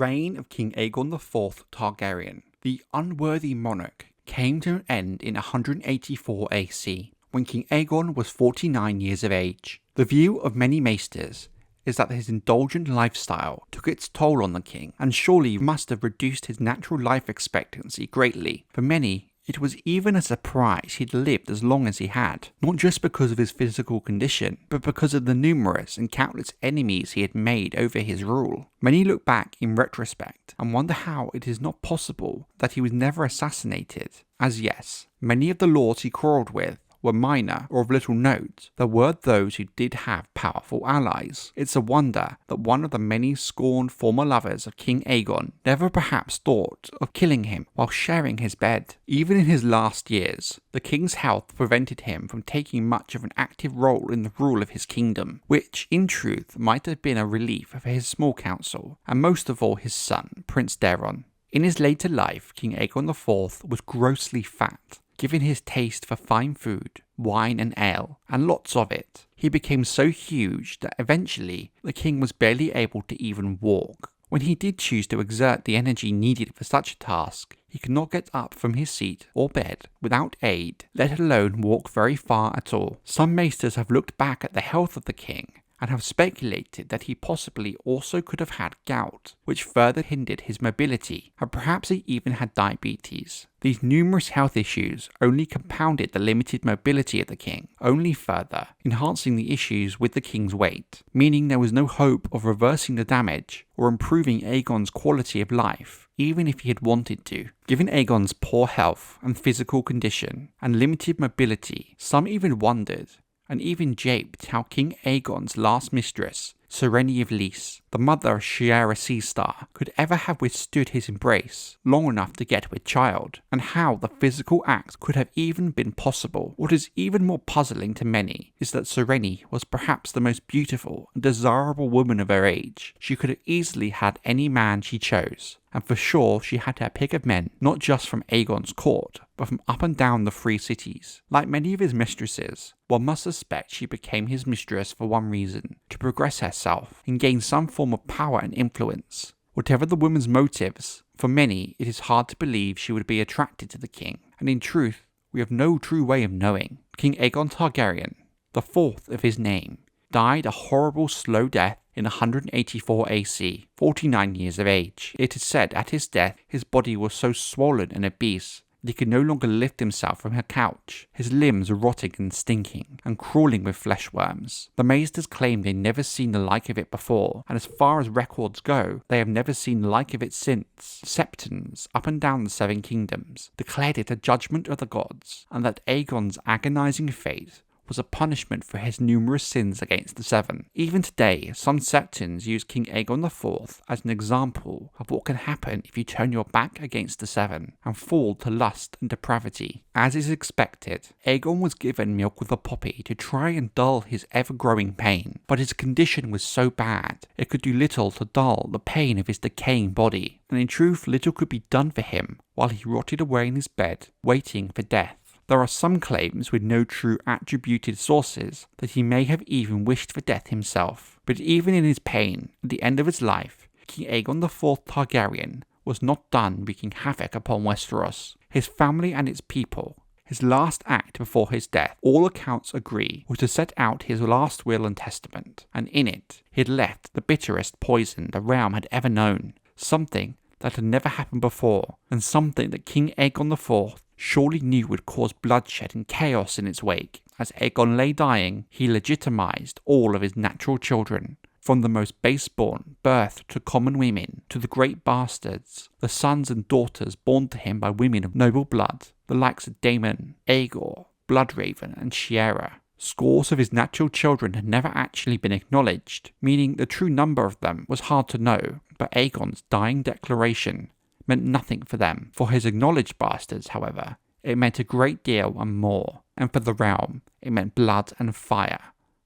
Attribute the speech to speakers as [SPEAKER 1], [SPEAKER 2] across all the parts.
[SPEAKER 1] reign of King Aegon IV Targaryen, the unworthy monarch, came to an end in 184 AC, when King Aegon was 49 years of age. The view of many maesters is that his indulgent lifestyle took its toll on the king, and surely must have reduced his natural life expectancy greatly. For many, it was even a surprise he'd lived as long as he had, not just because of his physical condition, but because of the numerous and countless enemies he had made over his rule. Many look back in retrospect and wonder how it is not possible that he was never assassinated, as yes, many of the lords he quarrelled with were minor or of little note. There were those who did have powerful allies. It's a wonder that one of the many scorned former lovers of King Aegon never perhaps thought of killing him while sharing his bed. Even in his last years, the king's health prevented him from taking much of an active role in the rule of his kingdom, which in truth might have been a relief for his small council, and most of all his son, Prince Daeron. In his later life, King Aegon IV was grossly fat. Given his taste for fine food, wine and ale, and lots of it, he became so huge that eventually the king was barely able to even walk. When he did choose to exert the energy needed for such a task, he could not get up from his seat or bed without aid, let alone walk very far at all. Some maesters have looked back at the health of the king and have speculated that he possibly also could have had gout, which further hindered his mobility, and perhaps he even had diabetes. These numerous health issues only compounded the limited mobility of the king, only further enhancing the issues with the king's weight, meaning there was no hope of reversing the damage or improving Aegon's quality of life, even if he had wanted to. Given Aegon's poor health and physical condition and limited mobility, some even wondered and even japed how King Aegon's last mistress, Serene of Lys, the mother of Shiera Seastar, could ever have withstood his embrace long enough to get with child, and how the physical act could have even been possible. What is even more puzzling to many is that Serene was perhaps the most beautiful and desirable woman of her age. She could have easily had any man she chose, and for sure she had her pick of men, not just from Aegon's court, but from up and down the free cities. Like many of his mistresses, one must suspect she became his mistress for one reason: to progress herself and gain some form of power and influence. Whatever the woman's motives, for many it is hard to believe she would be attracted to the king, and in truth, we have no true way of knowing. King Aegon Targaryen, the fourth of his name, died a horrible slow death in 184 AC, 49 years of age. It is said at his death his body was so swollen and obese that he could no longer lift himself from her couch, his limbs rotting and stinking, and crawling with flesh worms. The maesters claim they'd never seen the like of it before, and as far as records go, they have never seen the like of it since. Septons, up and down the Seven Kingdoms, declared it a judgment of the gods, and that Aegon's agonizing fate was a punishment for his numerous sins against the Seven. Even today, some Septons use King Aegon IV as an example of what can happen if you turn your back against the Seven and fall to lust and depravity. As is expected, Aegon was given milk with a poppy to try and dull his ever-growing pain, but his condition was so bad it could do little to dull the pain of his decaying body, and in truth little could be done for him while he rotted away in his bed, waiting for death. There are some claims with no true attributed sources that he may have even wished for death himself. But even in his pain, at the end of his life, King Aegon IV Targaryen was not done wreaking havoc upon Westeros. His family and its people, his last act before his death, all accounts agree, was to set out his last will and testament, and in it he had left the bitterest poison the realm had ever known, something that had never happened before, and something that King Aegon IV surely knew would cause bloodshed and chaos in its wake. As Aegon lay dying, he legitimized all of his natural children, from the most base-born, birthed to common women, to the great bastards, the sons and daughters born to him by women of noble blood, the likes of Daemon, Aegor, Bloodraven, and Shiera. Scores of his natural children had never actually been acknowledged, meaning the true number of them was hard to know, but Aegon's dying declaration meant nothing for them. For his acknowledged bastards, however, it meant a great deal and more, and for the realm, it meant blood and fire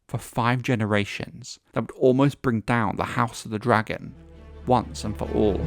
[SPEAKER 1] for 5 generations that would almost bring down the House of the Dragon once and for all.